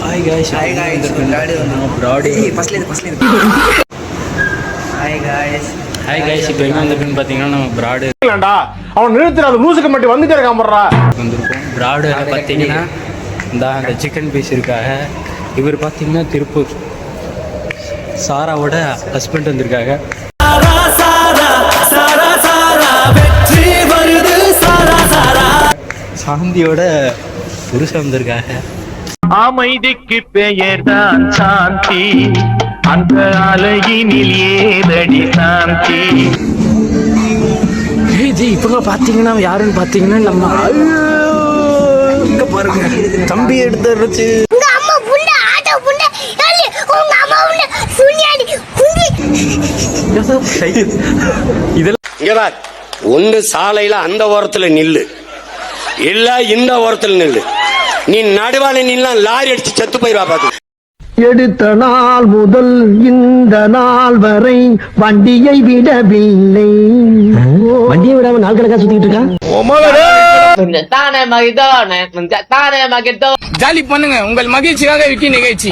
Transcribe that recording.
Hi guys, இப்போ எங்க வந்திருக்குன்னு பார்த்தீங்கன்னா நம்ம பிராடு அவன் நிறுத்துற அந்த லூசுக்கு மட்டும் வந்துட்டே இருக்கான் போடுறா வந்திருக்கோம். பிராடு பார்த்தீங்கன்னா அந்த சிக்கன் பீஸ் இருக்காக. இவர் பார்த்தீங்கன்னா திருப்பூர் சாராவோட ஹஸ்பண்ட் வந்திருக்காங்க. சாந்தியோட புருஷன் வந்திருக்காங்க. அமைதிக்கு பெயர் தான் சாந்தி, அந்த அழகினில் ஏதடி சாந்தி. ஜி இப்போ பார்த்தீங்கன்னா யாருன்னு பார்த்தீங்கன்னா நம்ம இங்க பாருங்க தம்பி எடுத்துருச்சு. இதெல்லாம் ஒன்று சாலையில அந்த ஓரத்துல நில்லு, இல்ல இந்த ஓரத்துல நில்லு. நீ நடுவால நின்னா லாரி அடிச்சு செத்து போயிருவா பாத்து. எடுத்த நாள் முதல் இந்த நாள் வரை வண்டியை விடவில்லை. வண்டியை விடாம நாள் கணக்கா சுத்திட்டு இருக்கான். ஜாலி பண்ணுங்க, உங்கள் மகிழ்ச்சியாக விக்கி நிகழ்ச்சி.